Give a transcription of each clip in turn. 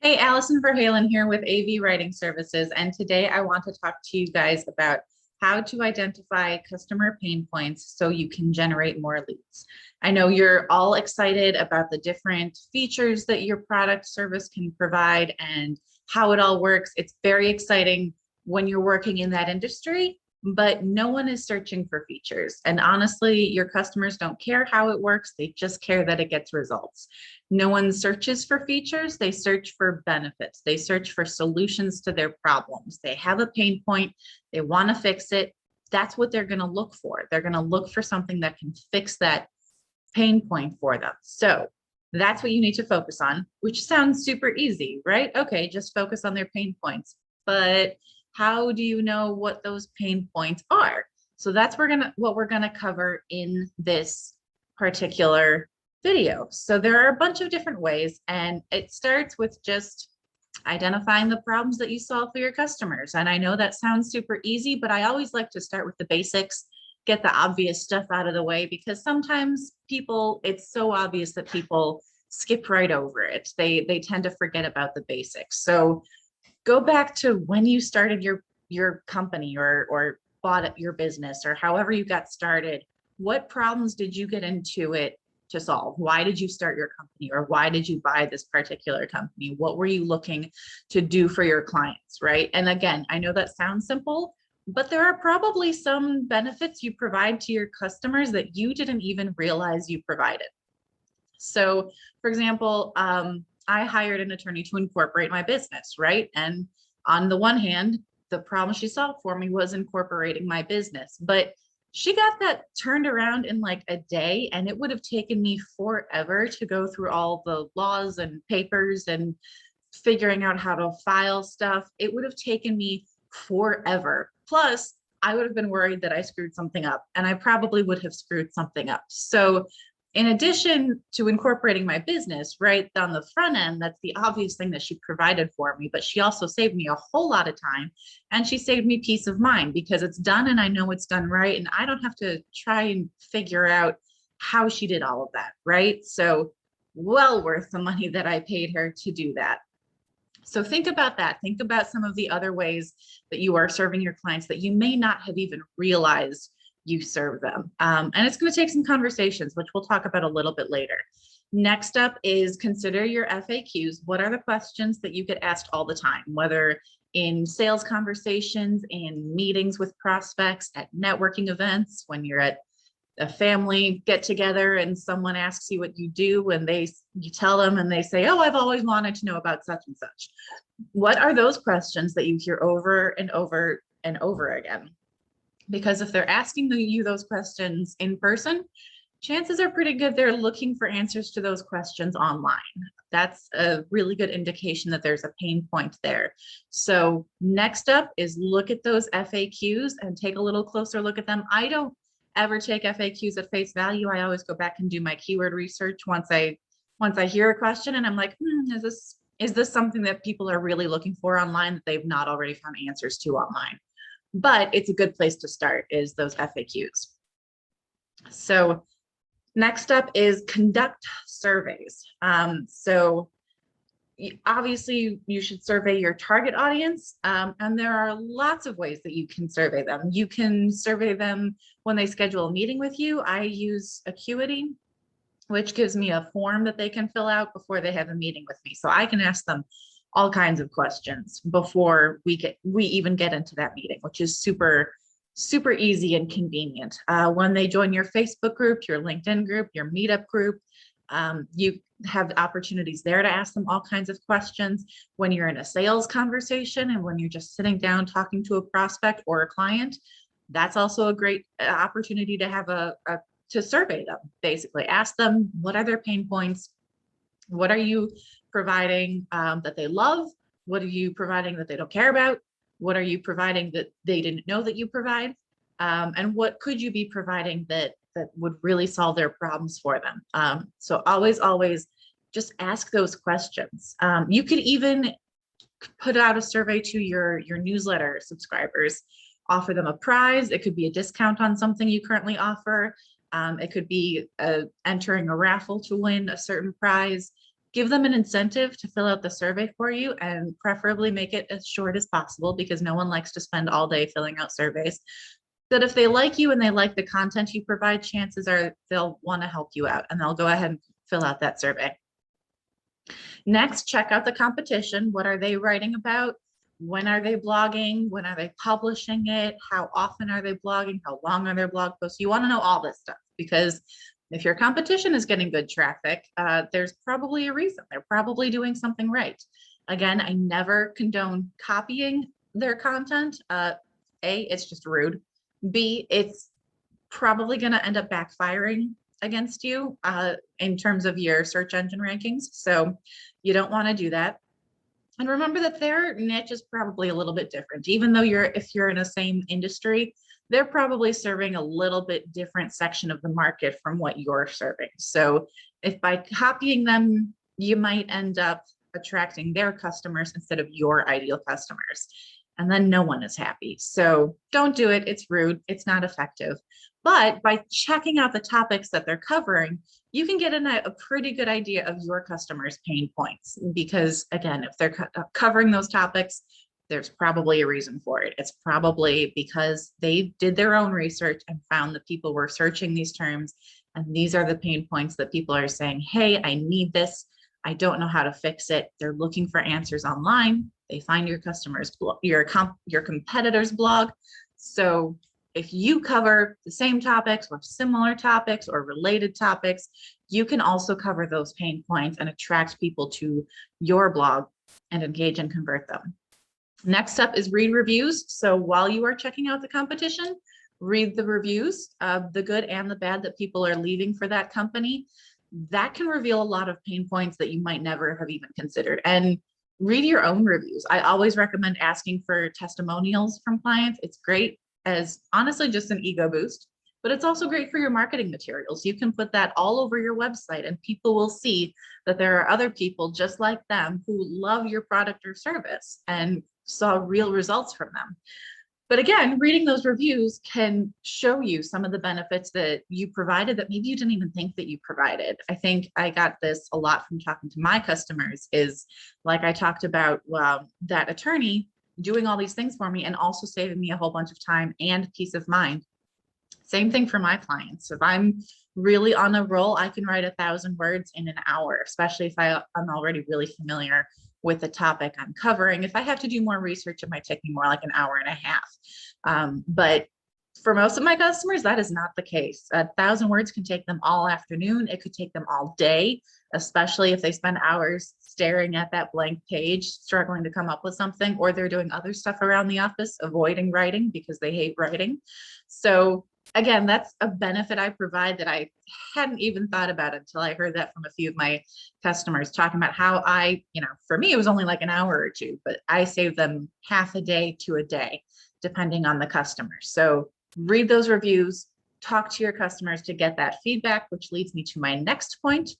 Hey, Allison Verhalen here with AV Writing Services, and today I want to talk to you guys about how to identify customer pain points so you can generate more leads. I know you're all excited about the different features that your product service can provide and how it all works. It's very exciting when you're working in that industry, but no one is searching for features. And honestly, your customers don't care how it works, they just care that it gets results. No one searches for features, they search for benefits. They search for solutions to their problems. They have a pain point, they want to fix it. That's what they're going to look for. They're going to look for something that can fix that pain point for them. So that's what you need to focus on, which sounds super easy, right? Okay, just focus on their pain points. But how do you know what those pain points are? So that's what we're gonna cover in this particular video. So there are a bunch of different ways, and it starts with just identifying the problems that you solve for your customers. And I know that sounds super easy, but I always like to start with the basics, get the obvious stuff out of the way, because sometimes it's so obvious that people skip right over it. They tend to forget about the basics. So go back to when you started your company or bought your business or however you got started. What problems did you get into it to solve? Why did you start your company, or why did you buy this particular company? What were you looking to do for your clients, right? And again, I know that sounds simple, but there are probably some benefits you provide to your customers that you didn't even realize you provided. So for example, I hired an attorney to incorporate my business, right? And on the one hand, the problem she solved for me was incorporating my business, but she got that turned around in like a day, and it would have taken me forever to go through all the laws and papers and figuring out how to file stuff. It would have taken me forever. Plus, I would have been worried that I screwed something up, and I probably would have screwed something up. So in addition to incorporating my business right on the front end, that's the obvious thing that she provided for me, but she also saved me a whole lot of time, and she saved me peace of mind because it's done and I know it's done right, and I don't have to try and figure out how she did all of that, right? So well worth the money that I paid her to do that. So think about that. Think about some of the other ways that you are serving your clients that you may not have even realized you serve them. And it's going to take some conversations, which we'll talk about a little bit later. Next up is consider your FAQs. What are the questions that you get asked all the time, whether in sales conversations, in meetings with prospects, at networking events, when you're at a family get together and someone asks you what you do and you tell them and they say, oh, I've always wanted to know about such and such. What are those questions that you hear over and over and over again? Because if they're asking you those questions in person, chances are pretty good they're looking for answers to those questions online. That's a really good indication that there's a pain point there. So next up is look at those FAQs and take a little closer look at them. I don't ever take FAQs at face value. I always go back and do my keyword research once I hear a question and I'm like, is this something that people are really looking for online that they've not already found answers to online? But it's a good place to start is those FAQs. So next up is conduct surveys. So obviously you should survey your target audience, and there are lots of ways that you can survey them. You can survey them when they schedule a meeting with you. I use Acuity, which gives me a form that they can fill out before they have a meeting with me. So I can ask them all kinds of questions before we even get into that meeting, which is super easy and convenient. When they join your Facebook group, your LinkedIn group, your Meetup group, you have opportunities there to ask them all kinds of questions. When you're in a sales conversation and when you're just sitting down talking to a prospect or a client, that's also a great opportunity to have to survey them. Basically ask them, what are their pain points? What are you providing that they love? What are you providing that they don't care about? What are you providing that they didn't know that you provide? And what could you be providing that would really solve their problems for them? So always just ask those questions. You could even put out a survey to your newsletter subscribers, offer them a prize. It could be a discount on something you currently offer. It could be entering a raffle to win a certain prize. give them an incentive to fill out the survey for you, and preferably make it as short as possible because no one likes to spend all day filling out surveys. That if they like you and they like the content you provide, chances are they'll want to help you out and they'll go ahead and fill out that survey. Next, check out the competition. What are they writing about? When are they blogging? When are they publishing it? How often are they blogging? How long are their blog posts? You want to know all this stuff, because if your competition is getting good traffic, there's probably a reason. They're probably doing something right. Again, I never condone copying their content. A, it's just rude. B, it's probably going to end up backfiring against you in terms of your search engine rankings. So you don't want to do that. And remember that their niche is probably a little bit different. Even though if you're in the same industry, they're probably serving a little bit different section of the market from what you're serving. So if by copying them, you might end up attracting their customers instead of your ideal customers. And then no one is happy. So don't do it. It's rude. It's not effective. But by checking out the topics that they're covering, you can get a pretty good idea of your customers' pain points. Because again, if they're covering those topics, there's probably a reason for it. It's probably because they did their own research and found that people were searching these terms. And these are the pain points that people are saying, hey, I need this. I don't know how to fix it. They're looking for answers online. They find your customers, your competitor's blog. So if you cover the same topics or similar topics or related topics, you can also cover those pain points and attract people to your blog and engage and convert them. Next up is read reviews. So while you are checking out the competition, read the reviews, the good and the bad that people are leaving for that company. That can reveal a lot of pain points that you might never have even considered. And read your own reviews. I always recommend asking for testimonials from clients. It's great as honestly just an ego boost, but it's also great for your marketing materials. You can put that all over your website and people will see that there are other people just like them who love your product or service and saw real results from them. But again, reading those reviews can show you some of the benefits that you provided that maybe you didn't even think that you provided. I think I got this a lot from talking to my customers is like I talked about that attorney doing all these things for me and also saving me a whole bunch of time and peace of mind. Same thing for my clients. If I'm really on a roll, I can write 1,000 words in an hour, especially if I'm already really familiar with the topic I'm covering. If I have to do more research, it might take me more like an hour and a half. But for most of my customers, that is not the case. 1,000 words can take them all afternoon. It could take them all day, especially if they spend hours staring at that blank page, struggling to come up with something, or they're doing other stuff around the office, avoiding writing because they hate writing. So again, that's a benefit I provide that I hadn't even thought about until I heard that from a few of my customers talking about how for me, it was only like an hour or two, but I save them half a day to a day, depending on the customer. So read those reviews, talk to your customers to get that feedback, which leads me to my next point.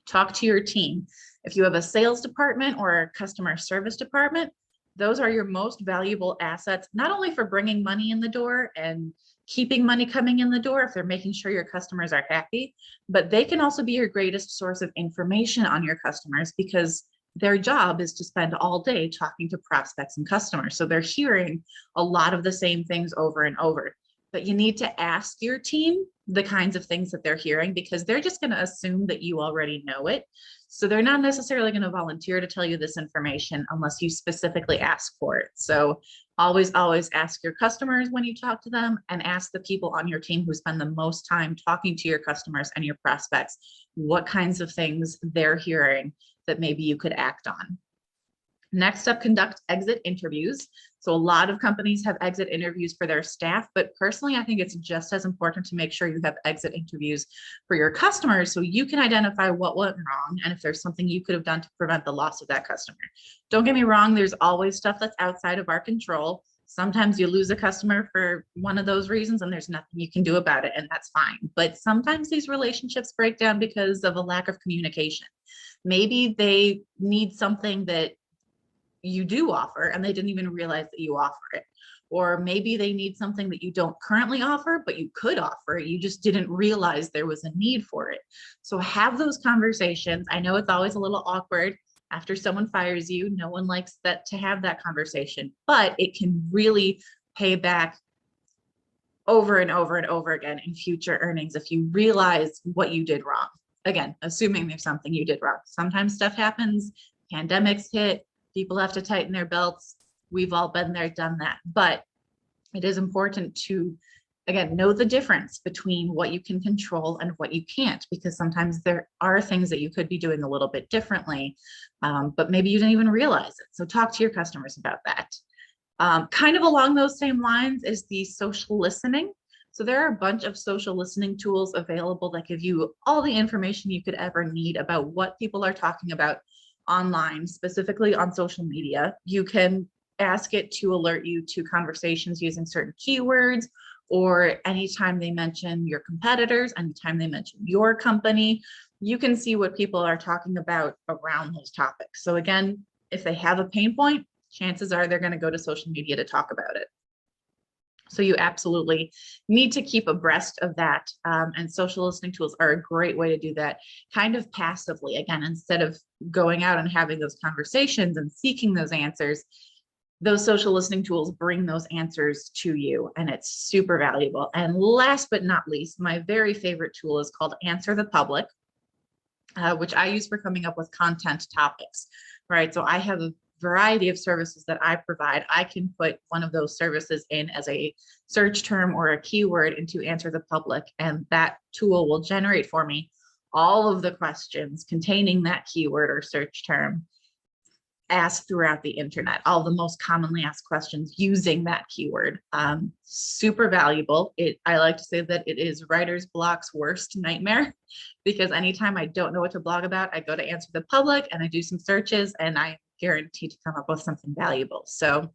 Talk to your team. If you have a sales department or a customer service department, those are your most valuable assets, not only for bringing money in the door and keeping money coming in the door if they're making sure your customers are happy, but they can also be your greatest source of information on your customers because their job is to spend all day talking to prospects and customers. So they're hearing a lot of the same things over and over. But you need to ask your team the kinds of things that they're hearing because they're just going to assume that you already know it. So they're not necessarily going to volunteer to tell you this information unless you specifically ask for it. So always ask your customers when you talk to them and ask the people on your team who spend the most time talking to your customers and your prospects, what kinds of things they're hearing that maybe you could act on. Next up, conduct exit interviews. So a lot of companies have exit interviews for their staff, but personally, I think it's just as important to make sure you have exit interviews for your customers so you can identify what went wrong and if there's something you could have done to prevent the loss of that customer. Don't get me wrong, there's always stuff that's outside of our control. Sometimes you lose a customer for one of those reasons and there's nothing you can do about it, and that's fine. But sometimes these relationships break down because of a lack of communication. Maybe they need something that you do offer and they didn't even realize that you offer it. or maybe they need something that you don't currently offer, but you could offer it. You just didn't realize there was a need for it. So have those conversations. I know it's always a little awkward after someone fires you. No one likes that to have that conversation, but it can really pay back over and over and over again in future earnings if you realize what you did wrong. Again, assuming there's something you did wrong. Sometimes stuff happens, pandemics hit, people have to tighten their belts. We've all been there, done that. But it is important to, again, know the difference between what you can control and what you can't, because sometimes there are things that you could be doing a little bit differently, but maybe you didn't even realize it. So talk to your customers about that. Kind of along those same lines is the social listening. So there are a bunch of social listening tools available that give you all the information you could ever need about what people are talking about online, specifically on social media. You can ask it to alert you to conversations using certain keywords, or anytime they mention your competitors, anytime they mention your company, you can see what people are talking about around those topics. So again, if they have a pain point, chances are they're going to go to social media to talk about it. So you absolutely need to keep abreast of that. And social listening tools are a great way to do that kind of passively. Again, instead of going out and having those conversations and seeking those answers, those social listening tools bring those answers to you, and it's super valuable. And last but not least, my very favorite tool is called Answer the Public, which I use for coming up with content topics, right? So I have a variety of services that I provide. I can put one of those services in as a search term or a keyword into Answer the Public, and that tool will generate for me all of the questions containing that keyword or search term asked throughout the internet, all the most commonly asked questions using that keyword. Super valuable. I like to say that it is writer's block's worst nightmare, because anytime I don't know what to blog about, I go to Answer the Public and I do some searches, and I guarantee to come up with something valuable. So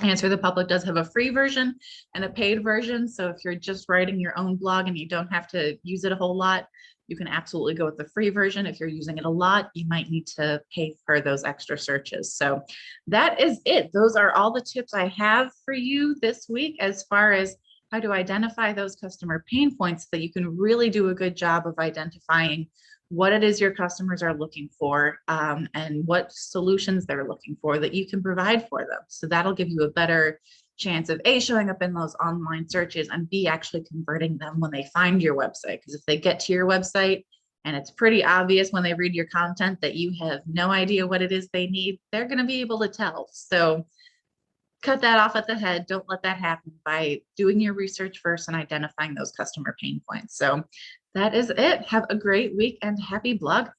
Answer the Public does have a free version and a paid version. So if you're just writing your own blog and you don't have to use it a whole lot, you can absolutely go with the free version. If you're using it a lot, you might need to pay for those extra searches. So that is it. Those are all the tips I have for you this week as far as how to identify those customer pain points, so that you can really do a good job of identifying what it is your customers are looking for, and what solutions they're looking for that you can provide for them. So that'll give you a better chance of A, showing up in those online searches, and B, actually converting them when they find your website. Because if they get to your website and it's pretty obvious when they read your content that you have no idea what it is they need, they're going to be able to tell. So cut that off at the head. Don't let that happen by doing your research first and identifying those customer pain points. So that is it. Have a great week and happy blogging.